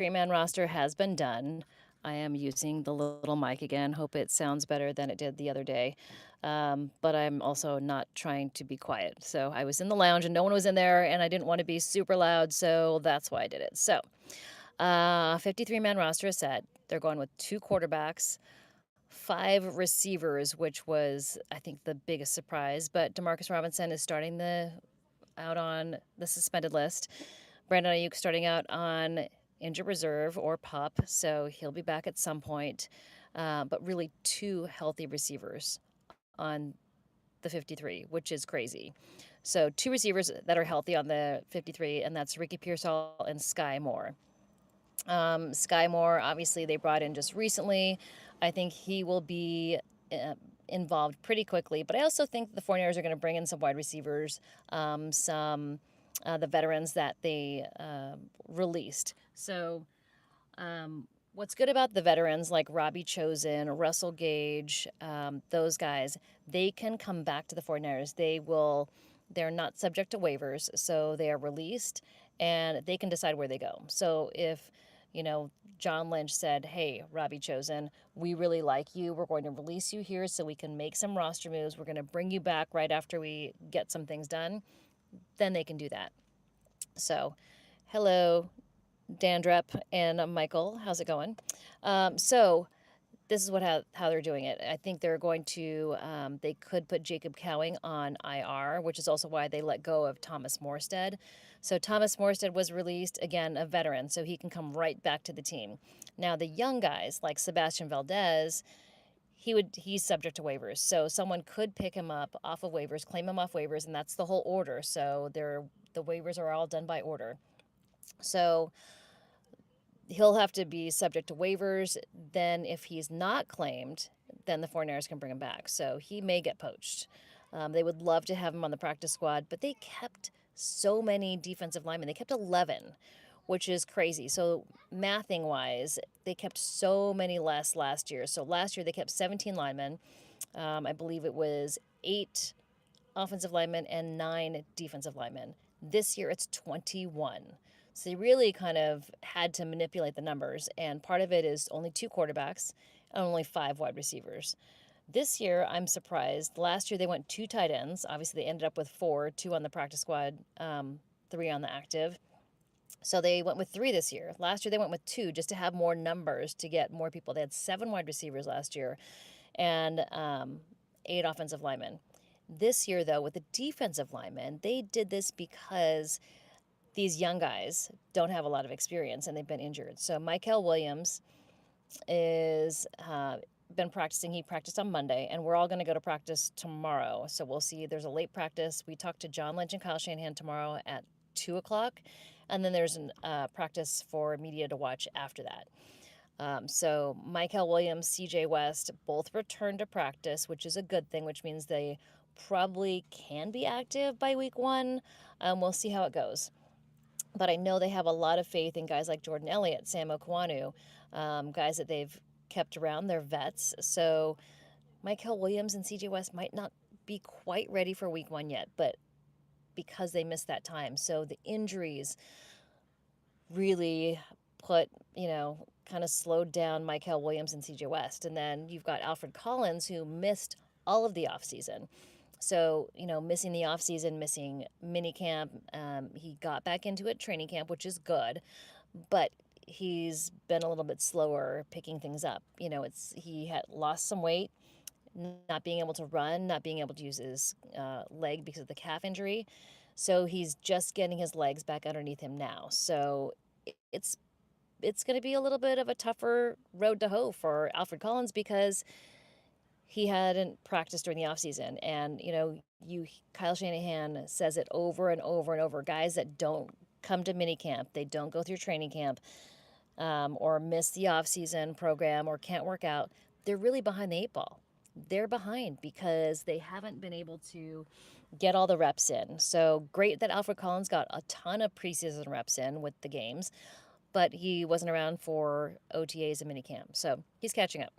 53-man roster has been done. I am using the little mic again. Hope it sounds better than it did the other day. But I'm also not trying to be quiet. So I was in the lounge and no one was in there, and I didn't want to be super loud. So that's why I did it. So 53-man roster is set. They're going with 2 quarterbacks, 5 receivers, which was, I think, the biggest surprise. But Demarcus Robinson is starting out on the suspended list. Brandon Ayuk starting out on injured reserve or pup, so he'll be back at some point. But really, 2 healthy receivers on the 53, which is crazy. So 2 receivers that are healthy on the 53, and that's Ricky Pearsall and Sky Moore. Sky Moore, obviously, they brought in just recently. I think he will be involved pretty quickly, but I also think the 49ers are going to bring in some wide receivers, the veterans that they released. So, what's good about the veterans like Robbie Chosen, Russell Gage, those guys, they can come back to the 49ers. They're not subject to waivers, so they are released and they can decide where they go. So if John Lynch said, "Hey, Robbie Chosen, we really like you. We're going to release you here so we can make some roster moves. We're going to bring you back right after we get some things done." Then they can do that. So, hello, Dandrep and Michael. How's it going? So, this is how they're doing it. I think they're going to they could put Jacob Cowing on IR, which is also why they let go of Thomas Morstead. So Thomas Morstead was released, again, a veteran, so he can come right back to the team. Now the young guys like Sebastian Valdez, he's subject to waivers. So someone could pick him up off of waivers, claim him off waivers, and that's the whole order. So the waivers are all done by order. So he'll have to be subject to waivers. Then, if he's not claimed, then the 49ers can bring him back. So he may get poached. They would love to have him on the practice squad, but they kept so many defensive linemen. They kept 11, which is crazy. So, mathing wise, they kept so many less last year. So, last year they kept 17 linemen. I believe it was 8 offensive linemen and 9 defensive linemen. This year it's 21. So they really kind of had to manipulate the numbers, and part of it is only 2 quarterbacks and only 5 wide receivers. This year, I'm surprised. Last year, they went 2 tight ends. Obviously, they ended up with 4, 2 on the practice squad, 3 on the active. So they went with 3 this year. Last year, they went with 2 just to have more numbers to get more people. They had 7 wide receivers last year and 8 offensive linemen. This year, though, with the defensive linemen, they did this because these young guys don't have a lot of experience and they've been injured. So Michael Williams is been practicing. He practiced on Monday, and we're all going to go to practice tomorrow. So we'll see. There's a late practice. We talked to John Lynch and Kyle Shanahan tomorrow at 2:00, and then there's a practice for media to watch after that. So Michael Williams, CJ West, both returned to practice, which is a good thing, which means they probably can be active by week 1. We'll see how it goes. But I know they have a lot of faith in guys like Jordan Elliott, Sam Okwanu, guys that they've kept around. They're vets. So Michael Williams and CJ West might not be quite ready for week 1 yet, but because they missed that time. So the injuries really kind of slowed down Michael Williams and CJ West. And then you've got Alfred Collins, who missed all of the offseason. So, missing the offseason, missing minicamp. He got back into it, training camp, which is good, but he's been a little bit slower picking things up. He had lost some weight, not being able to run, not being able to use his leg because of the calf injury. So he's just getting his legs back underneath him now. So it's going to be a little bit of a tougher road to hoe for Alfred Collins because he hadn't practiced during the offseason. And, Kyle Shanahan says it over and over and over. Guys that don't come to minicamp, they don't go through training camp, or miss the offseason program or can't work out, they're really behind the 8 ball. They're behind because they haven't been able to get all the reps in. So great that Alfred Collins got a ton of preseason reps in with the games, but he wasn't around for OTAs and minicamp. So he's catching up.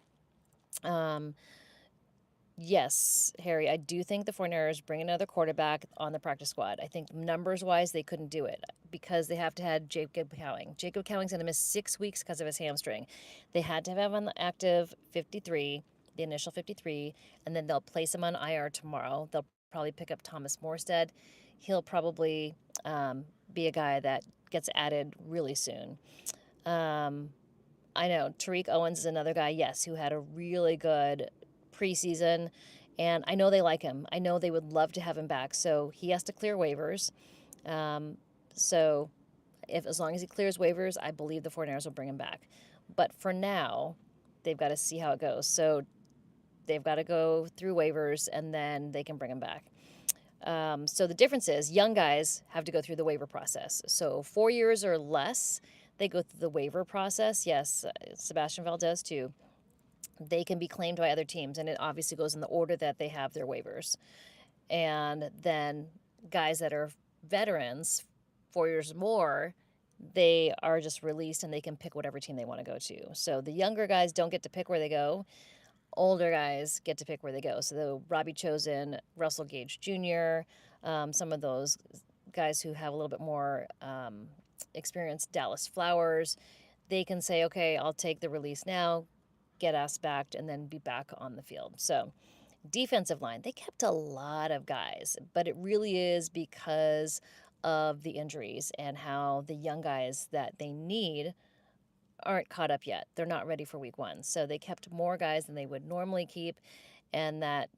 Yes, Harry, I do think the 49ers bring another quarterback on the practice squad. I think numbers-wise, they couldn't do it because they have to have Jacob Cowing. Jacob Cowing's going to miss 6 weeks because of his hamstring. They had to have him on the active 53, the initial 53, and then they'll place him on IR tomorrow. They'll probably pick up Thomas Morstead. He'll probably be a guy that gets added really soon. Um, I know Tariq Owens is another guy, yes, who had a really good preseason, and I know they like him. I know they would love to have him back. So he has to clear waivers. Um, so if as long as he clears waivers, I believe the 49ers will bring him back. But for now, they've got to see how it goes. So they've got to go through waivers, and then they can bring him back. So the difference is young guys have to go through the waiver process. So 4 years or less, they go through the waiver process. Yes, Sebastian Valdez too. They can be claimed by other teams, and it obviously goes in the order that they have their waivers. And then guys that are veterans, 4 years or more, they are just released and they can pick whatever team they want to go to. So the younger guys don't get to pick where they go. Older guys get to pick where they go. So the Robbie Chosen, Russell Gage Jr., some of those guys who have a little bit more experience, Dallas Flowers, they can say, okay, I'll take the release now, get asked back, and then be back on the field. So defensive line, they kept a lot of guys, but it really is because of the injuries and how the young guys that they need aren't caught up yet. They're not ready for week one. So they kept more guys than they would normally keep. And that,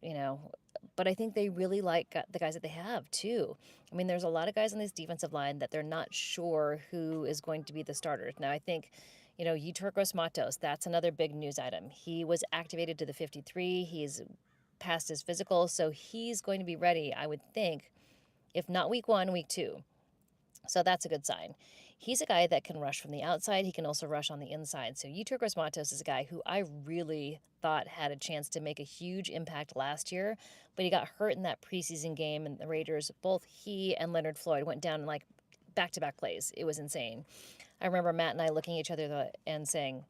but I think they really like the guys that they have too. I mean, there's a lot of guys on this defensive line that they're not sure who is going to be the starters. Now, I think, Yeturkos Matos, that's another big news item. He was activated to the 53. He's passed his physical, so he's going to be ready, I would think, if not week one, week two. So that's a good sign. He's a guy that can rush from the outside. He can also rush on the inside. So Yeturkos Matos is a guy who I really thought had a chance to make a huge impact last year, but he got hurt in that preseason game, and the Raiders, both he and Leonard Floyd went down in like back-to-back plays. It was insane. I remember Matt and I looking at each other and saying,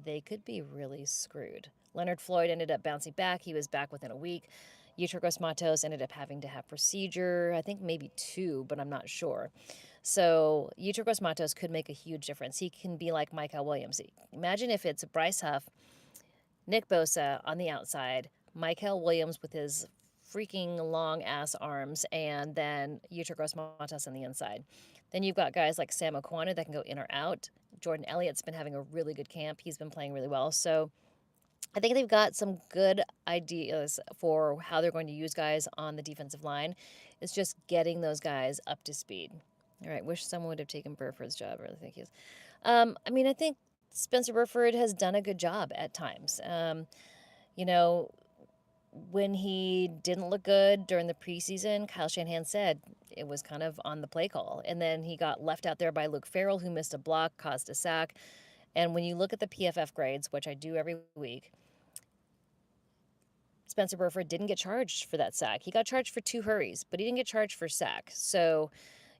they could be really screwed. Leonard Floyd ended up bouncing back. He was back within a week. Yeturkos Matos ended up having to have procedure, I think maybe 2, but I'm not sure. So Yeturkos Matos could make a huge difference. He can be like Michael Williams. Imagine if it's Bryce Huff, Nick Bosa on the outside, Michael Williams with his freaking long ass arms, and then Yeturkos Matos on the inside. Then you've got guys like Sam Okwana that can go in or out. Jordan Elliott's been having a really good camp. He's been playing really well. So I think they've got some good ideas for how they're going to use guys on the defensive line. It's just getting those guys up to speed. All right, wish someone would have taken Burford's job. I really think he is. I think Spencer Burford has done a good job at times. You know, when he didn't look good during the preseason, Kyle Shanahan said it was kind of on the play call. And then he got left out there by Luke Farrell, who missed a block, caused a sack. And when you look at the PFF grades, which I do every week, Spencer Burford didn't get charged for that sack. He got charged for 2 hurries, but he didn't get charged for sack. So,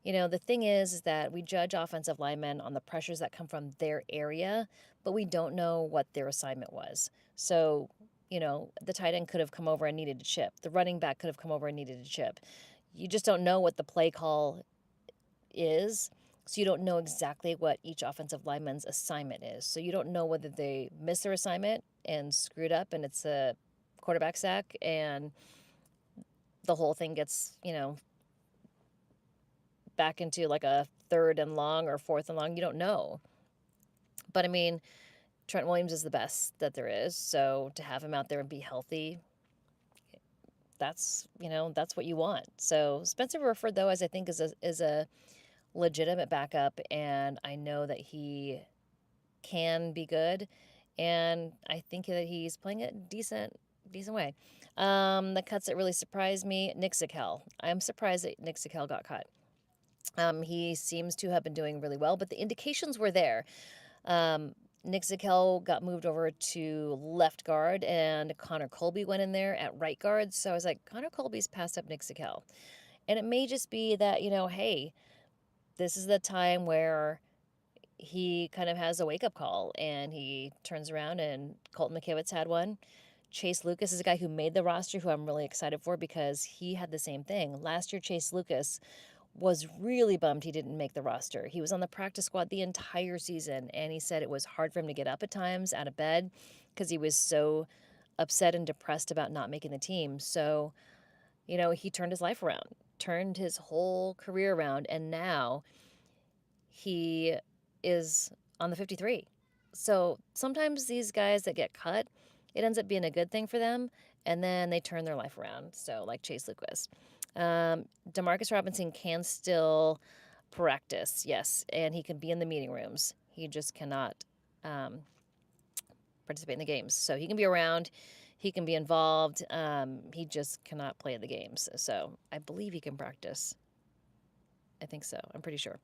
the thing is that we judge offensive linemen on the pressures that come from their area, but we don't know what their assignment was. So, the tight end could have come over and needed a chip. The running back could have come over and needed a chip. You just don't know what the play call is. So you don't know exactly what each offensive lineman's assignment is. So you don't know whether they missed their assignment and screwed up and it's a quarterback sack and the whole thing gets, back into like a 3rd and long or 4th and long. You don't know. But Trent Williams is the best that there is. So to have him out there and be healthy, that's what you want. So Spencer Burford, though, as I think is a legitimate backup, and I know that he can be good, and I think that he's playing it decent way. The cuts that really surprised me, Nick Zakel. I'm surprised that Nick Zakel got cut. He seems to have been doing really well, but the indications were there. Nick Zakel got moved over to left guard, and Connor Colby went in there at right guard. So I was like, Connor Colby's passed up Nick Zakel. And it may just be that, hey, this is the time where he kind of has a wake-up call, and he turns around, and Colton McKivitz had one. Chase Lucas is a guy who made the roster, who I'm really excited for because he had the same thing. Last year, Chase Lucas was really bummed he didn't make the roster. He was on the practice squad the entire season, and he said it was hard for him to get up at times out of bed because he was so upset and depressed about not making the team. So, he turned his life around, turned his whole career around, and now he is on the 53. So sometimes these guys that get cut, it ends up being a good thing for them, and then they turn their life around. So, like Chase Lucas. Demarcus Robinson can still practice, yes, and he can be in the meeting rooms. He just cannot um, participate in the games. So he can be around, he can be involved. He just cannot play the games. So I believe he can practice. I think so. I'm pretty sure.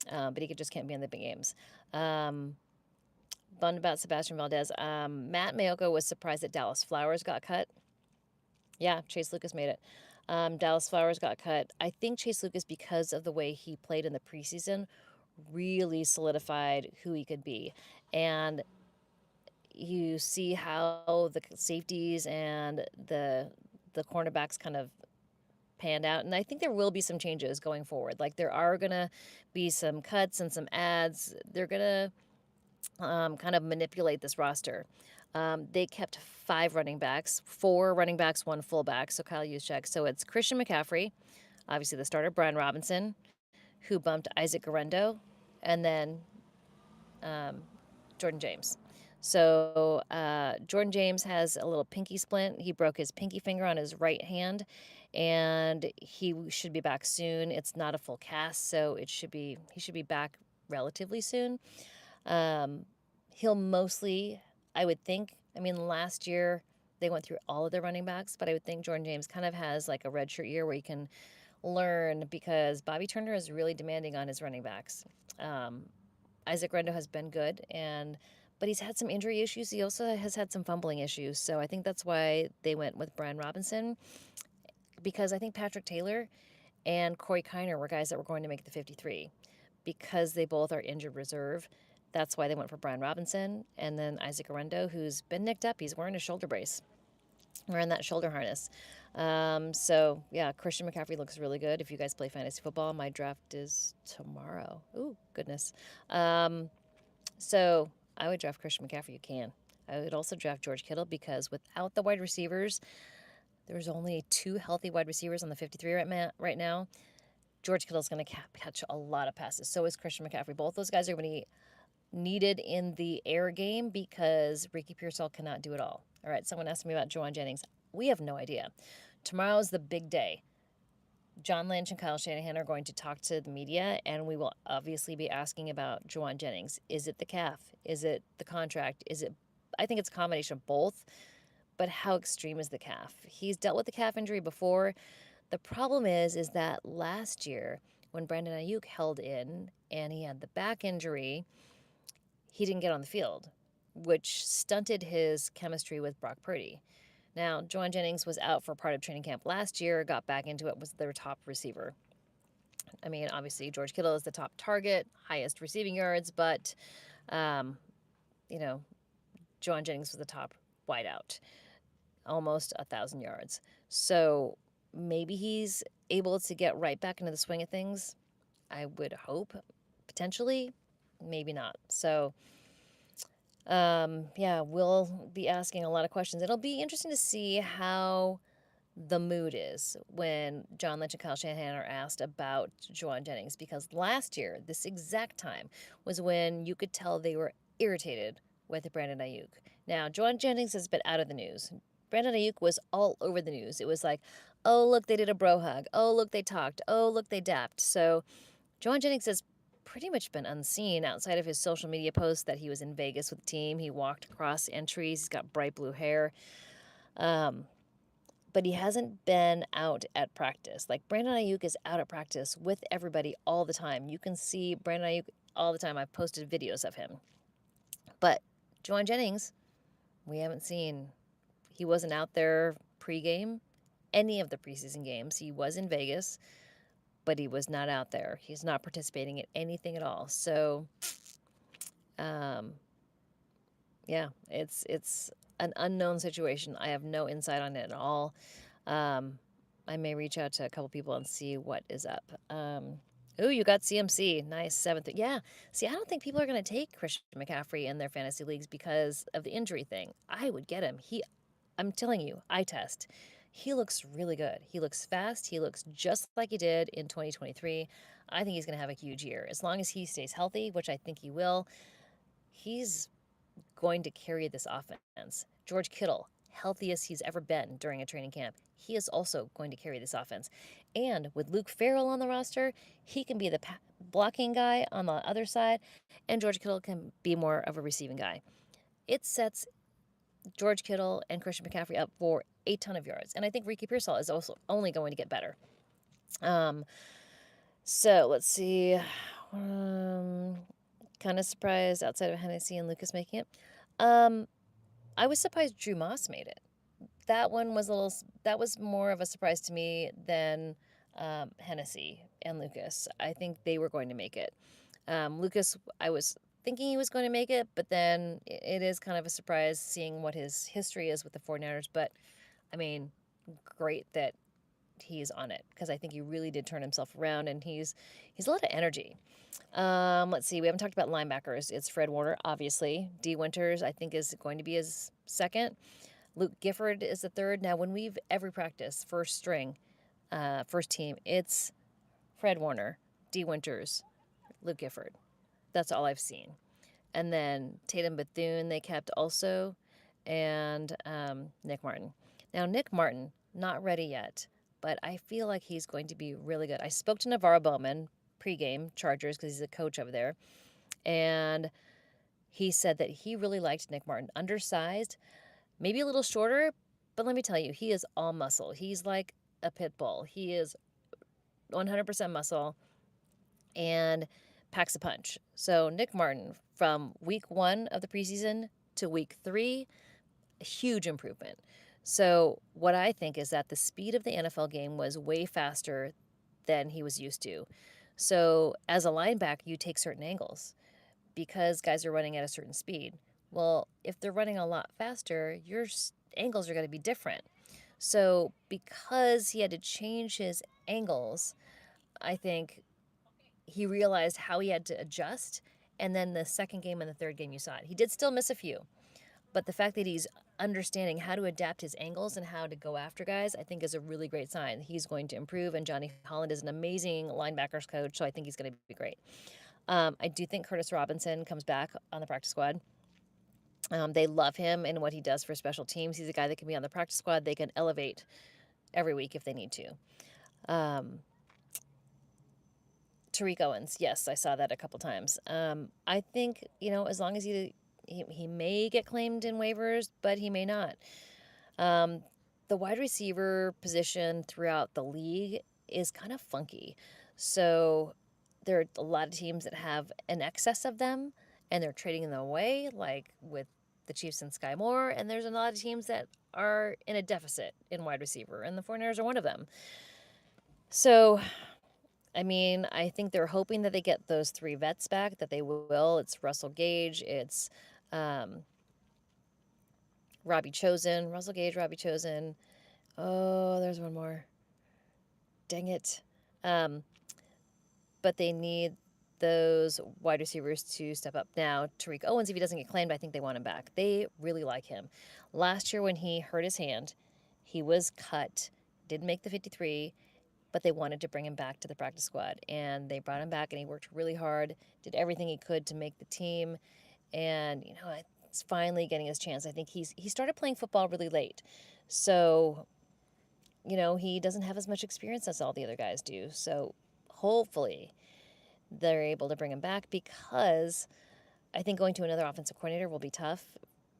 But he just can't be in the big games. Bummed about Sebastian Valdez. Matt Mayoko was surprised that Dallas Flowers got cut. Yeah, Chase Lucas made it. Dallas Flowers got cut. I think Chase Lucas, because of the way he played in the preseason, really solidified who he could be. And you see how the safeties and the cornerbacks kind of panned out. And I think there will be some changes going forward. Like, there are going to be some cuts and some ads. They're going to kind of manipulate this roster. They kept 5 running backs, 4 running backs, 1 fullback. So Kyle Juszczyk. So it's Christian McCaffrey, obviously the starter, Brian Robinson, who bumped Isaac Guerrero, and then Jordan James. So Jordan James has a little pinky splint. He broke his pinky finger on his right hand, and he should be back soon. It's not a full cast, so he should be back relatively soon. He'll mostly, I would think, last year they went through all of their running backs, but I would think Jordan James kind of has like a redshirt year where he can learn, because Bobby Turner is really demanding on his running backs. Isaac Rendo has been good, but he's had some injury issues. He also has had some fumbling issues. So I think that's why they went with Brian Robinson, because I think Patrick Taylor and Corey Kiner were guys that were going to make the 53. Because they both are injured reserve, that's why they went for Brian Robinson. And then Isaac Arendo, who's been nicked up. He's wearing a shoulder brace, wearing that shoulder harness. So, yeah, Christian McCaffrey looks really good. If you guys play fantasy football, my draft is tomorrow. Ooh, goodness. So I would draft Christian McCaffrey. You can. I would also draft George Kittle, because without the wide receivers, there's only 2 healthy wide receivers on the 53 right now. George Kittle's going to catch a lot of passes. So is Christian McCaffrey. Both those guys are going to be needed in the air game because Ricky Pearsall cannot do it all. All right, someone asked me about Jauan Jennings. We have no idea. Tomorrow's the big day. John Lynch and Kyle Shanahan are going to talk to the media, and we will obviously be asking about Jauan Jennings. Is it the calf? Is it the contract? I think it's a combination of both, but how extreme is the calf? He's dealt with the calf injury before. The problem is that last year, when Brandon Ayuk held in and he had the back injury, he didn't get on the field, which stunted his chemistry with Brock Purdy. Now, Jauan Jennings was out for part of training camp last year, got back into it, was their top receiver. Obviously, George Kittle is the top target, highest receiving yards, but, Jauan Jennings was the top wideout, almost 1,000 yards. So maybe he's able to get right back into the swing of things. I would hope, potentially, maybe not. So, we'll be asking a lot of questions. It'll be interesting to see how the mood is when John Lynch and Kyle Shanahan are asked about Jauan Jennings, because last year, this exact time, was when you could tell they were irritated with Brandon Ayuk. Now, Jauan Jennings has been out of the news. Brandon Ayuk was all over the news. It was like, oh, look, they did a bro hug. Oh, look, they talked. Oh, look, they dapped. So Jauan Jennings has pretty much been unseen outside of his social media posts that he was in Vegas with the team. He walked across entries. He's got bright blue hair. But he hasn't been out at practice. Like, Brandon Ayuk is out at practice with everybody all the time. You can see Brandon Ayuk all the time. I've posted videos of him. But Jauan Jennings, we haven't seen. He wasn't out there pregame, any of the preseason games. He was in Vegas, but he was not out there. He's not participating in anything at all. So, it's an unknown situation. I have no insight on it at all. Um, I may reach out to a couple people and see what is up. Ooh, you got CMC. Nice, seventh. Yeah. See, I don't think people are going to take Christian McCaffrey in their fantasy leagues because of the injury thing. I would get him. I'm telling you, eye test. He looks really good. He looks fast. He looks just like he did in 2023. I think he's going to have a huge year. As long as he stays healthy, which I think he will, he's going to carry this offense. George Kittle, healthiest he's ever been during a training camp, he is also going to carry this offense. And with Luke Farrell on the roster, he can be the blocking guy on the other side, and George Kittle can be more of a receiving guy. It sets George Kittle and Christian McCaffrey up for a ton of yards. And I think Ricky Pearsall is also only going to get better. So let's see. Kind of surprised outside of Hennessy and Lucas making it. I was surprised Drew Moss made it. That was more of a surprise to me than Hennessy and Lucas. I think they were going to make it. Lucas, I was thinking he was going to make it, but then it is kind of a surprise seeing what his history is with the 49ers. But, I mean, great that he's on it because I think he really did turn himself around, and he's a lot of energy. Let's see. We haven't talked about linebackers. It's Fred Warner, obviously. D. Winters, I think, is going to be his second. Luke Gifford is the third. Now, when we've every practice, first string, first team, it's Fred Warner, D. Winters, Luke Gifford. That's all I've seen. And then Tatum Bethune they kept also, and Nick Martin. Now, Nick Martin, not ready yet, but I feel like he's going to be really good. I spoke to Navarro Bowman pregame, Chargers, because he's a coach over there, and he said that he really liked Nick Martin. Undersized, maybe a little shorter, but let me tell you, he is all muscle. He's like a pit bull. He is 100% muscle and packs a punch. So Nick Martin, from week 1 of the preseason to week 3, a huge improvement. So what I think is that the speed of the NFL game was way faster than he was used to. So as a linebacker, you take certain angles because guys are running at a certain speed. Well, if they're running a lot faster, your angles are going to be different. So because he had to change his angles, I think he realized how he had to adjust. And then the second game and the third game, you saw it. He did still miss a few, but the fact that he's understanding how to adapt his angles and how to go after guys, I think is a really great sign. He's going to improve, and Johnny Holland is an amazing linebackers coach, so I think he's going to be great. I do think Curtis Robinson comes back on the practice squad. They love him and what he does for special teams. He's a guy that can be on the practice squad. They can elevate every week if they need to. Tariq Owens, yes, I saw that a couple times. I think, as long as he may get claimed in waivers, but he may not. The wide receiver position throughout the league is kind of funky. So there are a lot of teams that have an excess of them, and they're trading them away, like with the Chiefs and Sky Moore. And there's a lot of teams that are in a deficit in wide receiver, and the 49ers are one of them. So, I mean, I think they're hoping that they get those 3 vets back, that they will. It's Russell Gage, it's Robbie Chosen, Russell Gage, Robbie Chosen. Oh, there's one more. Dang it. But they need those wide receivers to step up. Now, Tariq Owens, if he doesn't get claimed, I think they want him back. They really like him. Last year when he hurt his hand, he was cut, didn't make the 53, but they wanted to bring him back to the practice squad. And they brought him back, and he worked really hard, did everything he could to make the team. And, it's finally getting his chance. I think he started playing football really late. So, he doesn't have as much experience as all the other guys do. So hopefully they're able to bring him back, because I think going to another offensive coordinator will be tough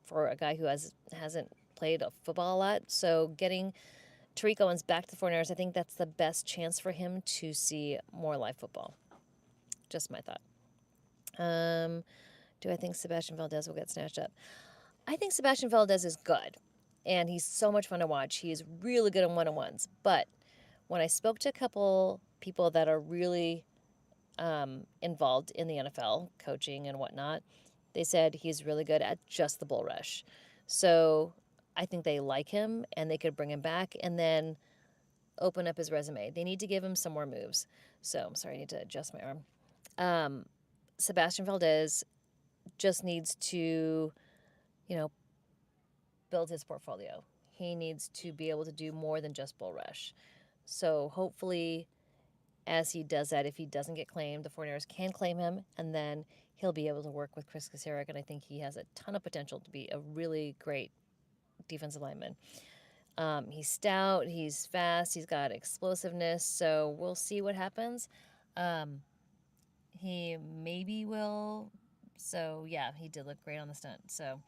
for a guy who hasn't played football a lot. So getting Tariq Owens back to the 49ers, I think that's the best chance for him to see more live football. Just my thought. Do I think Sebastian Valdez will get snatched up? I think Sebastian Valdez is good, and he's so much fun to watch. He's really good in one-on-ones. But when I spoke to a couple people that are really involved in the NFL, coaching and whatnot, they said he's really good at just the bull rush. So I think they like him and they could bring him back and then open up his resume. They need to give him some more moves. So I'm sorry, I need to adjust my arm. Sebastian Valdez just needs to, you know, build his portfolio. He needs to be able to do more than just bull rush. So hopefully, as he does that, if he doesn't get claimed, the 49ers can claim him, and then he'll be able to work with Chris Kasarik, and I think he has a ton of potential to be a really great defensive lineman. He's stout, he's fast, he's got explosiveness, so we'll see what happens. He maybe will. So yeah, he did look great on the stunt. So,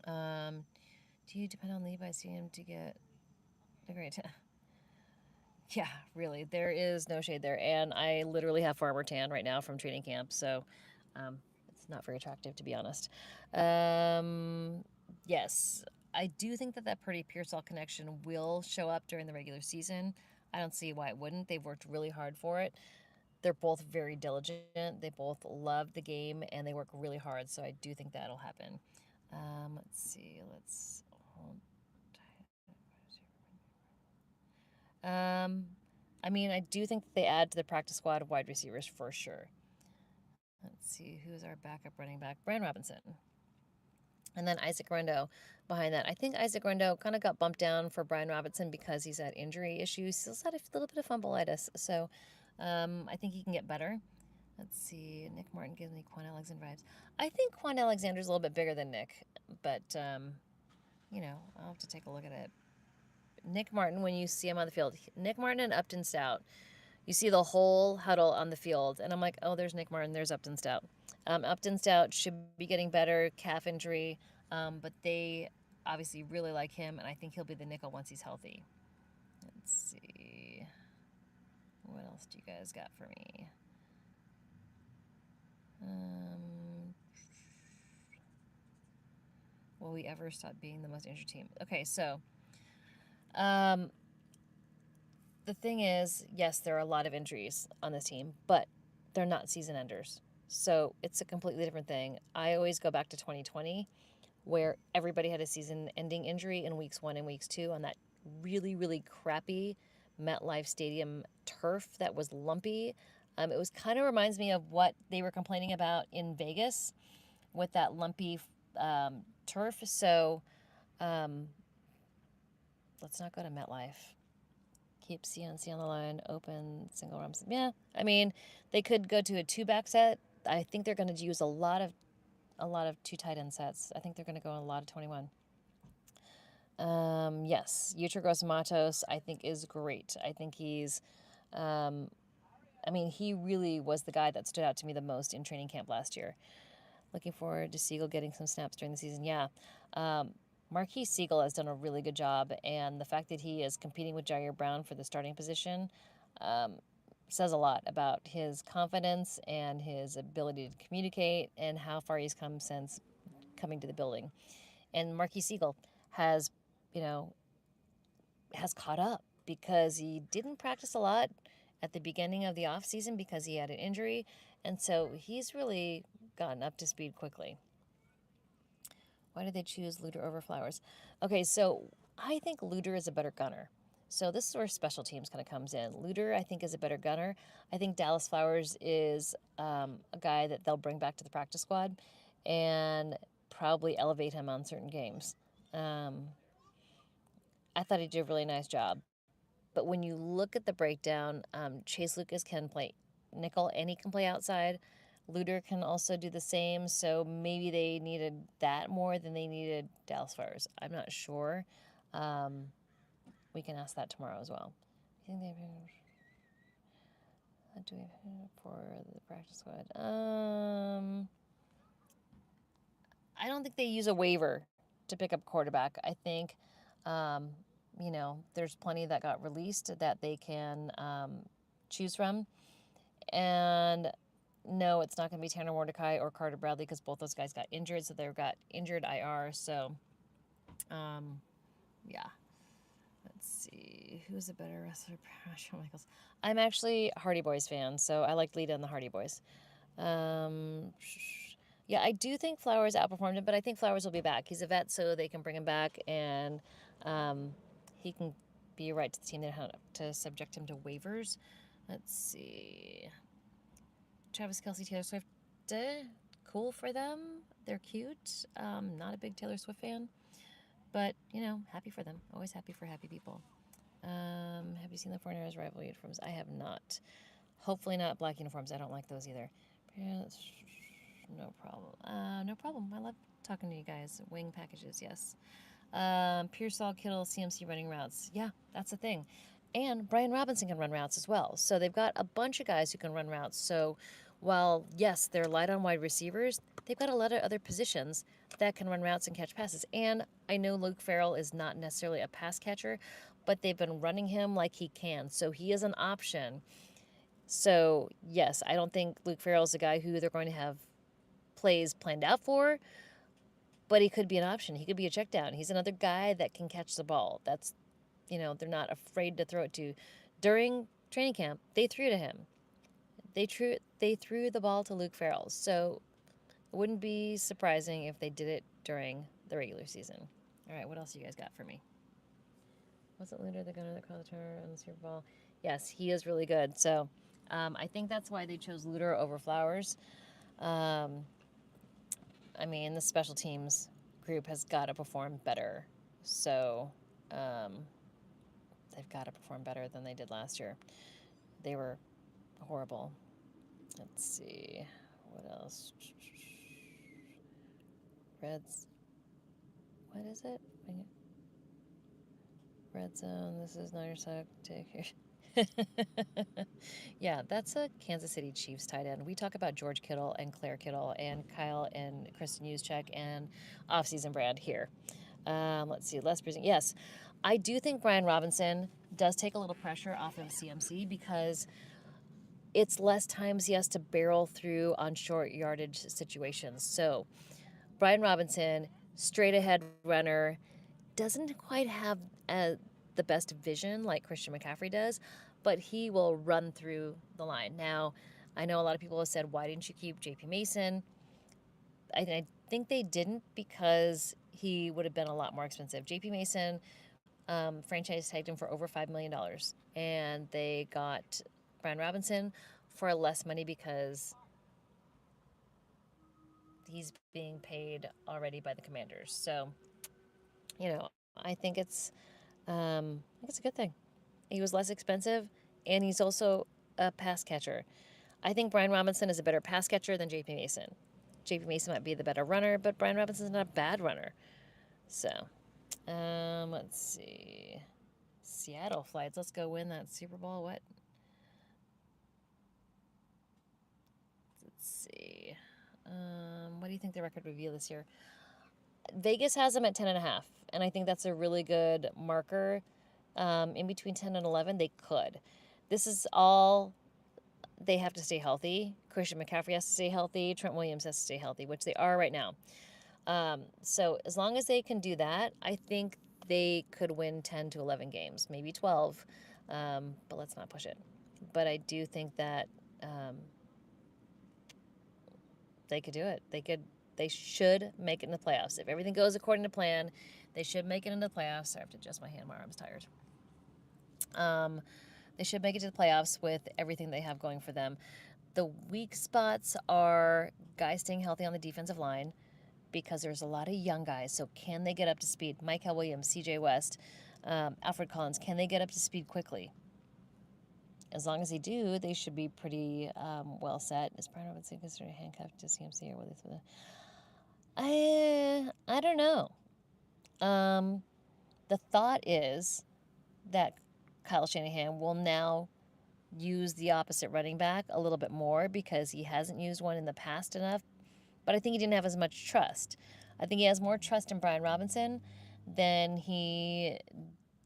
do you depend on Levi seeing to get the great? Yeah, really, there is no shade there, and I literally have farmer tan right now from training camp, so it's not very attractive to be honest. Yes, I do think that that Purdy Pearsall connection will show up during the regular season. I don't see why it wouldn't. They've worked really hard for it. They're both very diligent. They both love the game and they work really hard. So I do think that'll happen. Let's see. Let's hold. I mean, I do think they add to the practice squad of wide receivers for sure. Let's see. Who's our backup running back? Brian Robinson. And then Isaac Rondo behind that. I think Isaac Rondo kind of got bumped down for Brian Robinson because he's had injury issues. He's had a little bit of fumbleitis. So I think he can get better. Let's see. Nick Martin gives me Quan Alexander vibes. I think Quan Alexander's a little bit bigger than Nick, but, you know, I'll have to take a look at it. Nick Martin, when you see him on the field, Nick Martin and Upton Stout, you see the whole huddle on the field, and I'm like, oh, there's Nick Martin, there's Upton Stout. Upton Stout should be getting better, calf injury, but they obviously really like him, and I think he'll be the nickel once he's healthy. Let's see. What else do you guys got for me? Will we ever stop being the most injured team? Okay, so the thing is, yes, there are a lot of injuries on this team, but they're not season enders. So it's a completely different thing. I always go back to 2020, where everybody had a season ending injury in weeks 1 and weeks 2 on that really, really crappy MetLife Stadium turf that was lumpy. It was kind of reminds me of what they were complaining about in Vegas with that lumpy turf. So let's not go to MetLife. Keep CNC on the line, open, single runs. Yeah, I mean, they could go to a 2-back set. I think they're going to use a lot of 2 tight end sets. I think they're going to go on a lot of 21. Yes, Utragos Matos, I think, is great. I think he's, I mean, he really was the guy that stood out to me the most in training camp last year. Looking forward to Siegel getting some snaps during the season. Yeah. Marquise Siegel has done a really good job, and the fact that he is competing with Jair Brown for the starting position says a lot about his confidence and his ability to communicate and how far he's come since coming to the building. And Marquise Siegel has, you know, has caught up because he didn't practice a lot at the beginning of the offseason because he had an injury, and so he's really gotten up to speed quickly. Why did they choose Luter over Flowers? Okay, so I think Luter is a better gunner. So this is where special teams kind of comes in. Luter, I think, is a better gunner. I think Dallas Flowers is a guy that they'll bring back to the practice squad and probably elevate him on certain games. I thought he did a really nice job. But when you look at the breakdown, Chase Lucas can play nickel and he can play outside. Luter can also do the same, so maybe they needed that more than they needed Dallas Flowers. I'm not sure. We can ask that tomorrow as well. I think they do we for the practice squad. I don't think they use a waiver to pick up quarterback. I think, you know, there's plenty that got released that they can choose from, and no, it's not going to be Tanner Mordecai or Carter Bradley because both those guys got injured, so they got injured IR. So, yeah. Let's see. Who's a better wrestler? Shawn Michaels. I'm actually Hardy Boys fan, so I like Lita and the Hardy Boys. Yeah, I do think Flowers outperformed him, but I think Flowers will be back. He's a vet, so they can bring him back, and um, he can be right to the team. They don't have to subject him to waivers. Let's see. Travis Kelsey, Taylor Swift, cool for them. They're cute. Not a big Taylor Swift fan, but happy for them. Always happy for happy people. Have you seen the 49ers rival uniforms? I have not. Hopefully not black uniforms. I don't like those either. No problem. No problem. I love talking to you guys. Wing packages, yes. Pearsall, Kittle, CMC running routes. Yeah, that's the thing. And Brian Robinson can run routes as well. So they've got a bunch of guys who can run routes. So while, yes, they're light on wide receivers, they've got a lot of other positions that can run routes and catch passes. And I know Luke Farrell is not necessarily a pass catcher, but they've been running him like he can. So he is an option. So, yes, I don't think Luke Farrell's a guy who they're going to have plays planned out for, but he could be an option. He could be a check down. He's another guy that can catch the ball. That's, they're not afraid to throw it to. During training camp, they threw to him. They threw the ball to Luke Farrell. So it wouldn't be surprising if they did it during the regular season. All right, what else you guys got for me? Wasn't Luder the gunner that caught the turner on the Super Bowl? Yes, he is really good. So I think that's why they chose Luder over Flowers. The special teams group has got to perform better. So they've got to perform better than they did last year. They were horrible. Let's see. What else? Reds. What is it? Red zone. This is Niners suck. Take here. Yeah, that's a Kansas City Chiefs tight end. We talk about George Kittle and Claire Kittle and Kyle and Kristen Juszczyk and offseason brand here. Let's see, Les Brising. Yes, I do think Brian Robinson does take a little pressure off of CMC because it's less times he has to barrel through on short yardage situations. So Brian Robinson, straight ahead runner, doesn't quite have the best vision like Christian McCaffrey does, but he will run through the line. Now, I know a lot of people have said, why didn't you keep JP Mason? I think they didn't because he would have been a lot more expensive. JP Mason, franchise tagged him for over $5 million, and they got Brian Robinson for less money because he's being paid already by the Commanders. So, I think it's a good thing. He was less expensive, and he's also a pass catcher. I think Brian Robinson is a better pass catcher than JP Mason. JP Mason might be the better runner, but Brian Robinson's not a bad runner. So, let's see. Seattle flights. Let's go win that Super Bowl. What? Let's see. What do you think the record would be this year? Vegas has them at 10.5, and I think that's a really good marker. In between 10 and 11, they could. This is all they have to stay healthy. Christian McCaffrey has to stay healthy. Trent Williams has to stay healthy, which they are right now. So as long as they can do that, I think they could win 10 to 11 games, maybe 12. But let's not push it. But I do think that they could do it. They should make it in the playoffs. If everything goes according to plan, they should make it into the playoffs. Sorry, I have to adjust my hand. My arm's tired. They should make it to the playoffs with everything they have going for them. The weak spots are guys staying healthy on the defensive line because there's a lot of young guys. So can they get up to speed? Micah Williams, CJ West, Alfred Collins, can they get up to speed quickly? As long as they do, they should be pretty well set. Is Brian Robinson considered handcuffed to CMC or what? I don't know. The thought is that Kyle Shanahan will now use the opposite running back a little bit more because he hasn't used one in the past enough. But I think he didn't have as much trust. I think he has more trust in Brian Robinson than he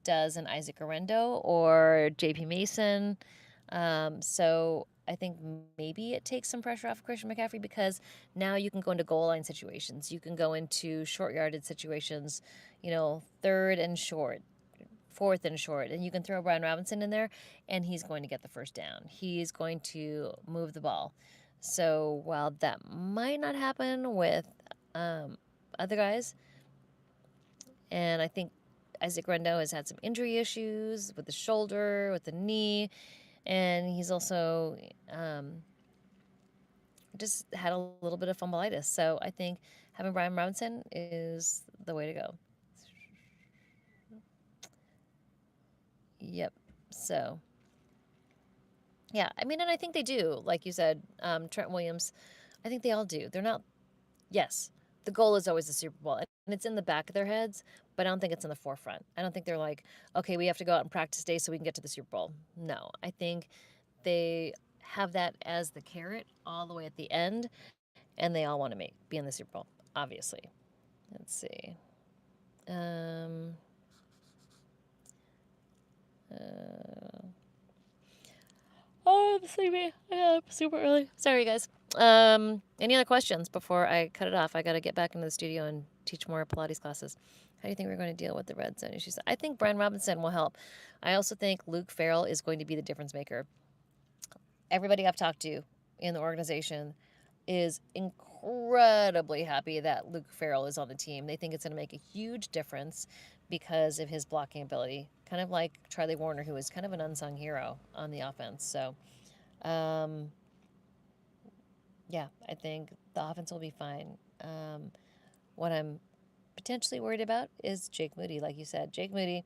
does in Isaac Orendo or JP Mason. So I think maybe it takes some pressure off Christian McCaffrey because now you can go into goal line situations. You can go into short yarded situations, third and short, fourth and short, and you can throw Brian Robinson in there and he's going to get the first down. He's going to move the ball. So while that might not happen with um, other guys, and I think Isaac Rendo has had some injury issues with the shoulder, with the knee, and he's also just had a little bit of fumbleitis. So I think having Brian Robinson is the way to go. Yep. So, yeah, I mean, and I think they do. Like you said, Trent Williams, I think they all do. They're not, yes, the goal is always the Super Bowl, and it's in the back of their heads, but I don't think it's in the forefront. I don't think they're like, okay, we have to go out and practice day so we can get to the Super Bowl. No, I think they have that as the carrot all the way at the end, and they all want to be in the Super Bowl, obviously. Let's see. Um, uh, oh, I'm sleepy. I got up super early. Sorry, guys. Any other questions before I cut it off? I got to get back into the studio and teach more Pilates classes. How do you think we're going to deal with the red zone issues? I think Brian Robinson will help. I also think Luke Farrell is going to be the difference maker. Everybody I've talked to in the organization is incredibly happy that Luke Farrell is on the team. They think it's going to make a huge difference because of his blocking ability, kind of like Charlie Warner, who is kind of an unsung hero on the offense. So, yeah, I think the offense will be fine. What I'm potentially worried about is Jake Moody, like you said. Jake Moody,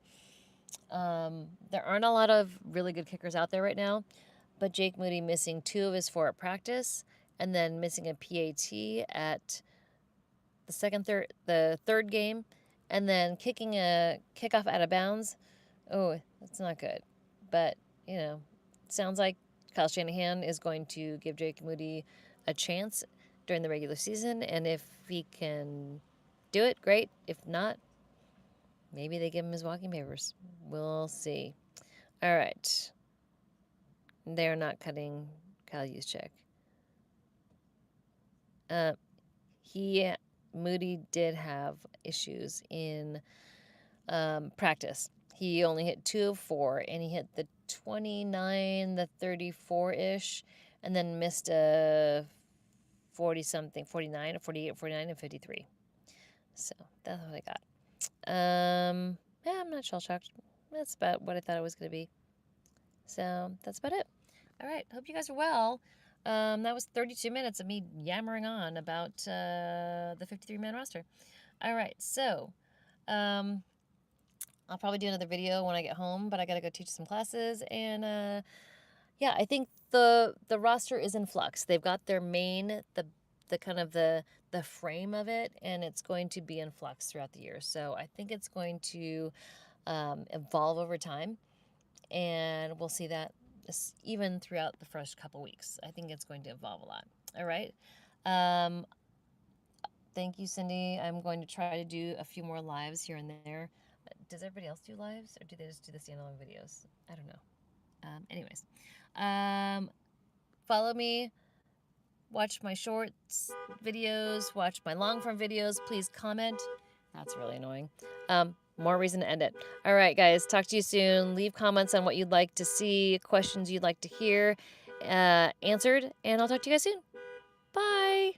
there aren't a lot of really good kickers out there right now, but Jake Moody missing 2 of his 4 at practice and then missing a PAT at the third game, and then kicking a kickoff out of bounds. Oh, that's not good. But, sounds like Kyle Shanahan is going to give Jake Moody a chance during the regular season, and if he can do it, great. If not, maybe they give him his walking papers. We'll see. All right. They're not cutting Kyle Juszczyk. Moody did have issues in practice. He only hit 2 of 4, and he hit the 29, the 34-ish, and then missed a 40-something, 49, or 48, 49, and 53. So that's what I got. Yeah, I'm not shell-shocked. That's about what I thought it was going to be. So that's about it. All right. Hope you guys are well. That was 32 minutes of me yammering on about the 53-man roster. All right. So I'll probably do another video when I get home, but I got to go teach some classes. And yeah, I think the roster is in flux. They've got their main, the kind of the frame of it, and it's going to be in flux throughout the year. So I think it's going to evolve over time, and we'll see that even throughout the first couple weeks. I think it's going to evolve a lot. All right. Thank you, Cindy. I'm going to try to do a few more lives here and there. Does everybody else do lives, or do they just do the standalone videos? I don't know. Anyways, follow me. Watch my shorts videos. Watch my long form videos. Please comment. That's really annoying. More reason to end it. All right, guys. Talk to you soon. Leave comments on what you'd like to see, questions you'd like to hear answered, and I'll talk to you guys soon. Bye.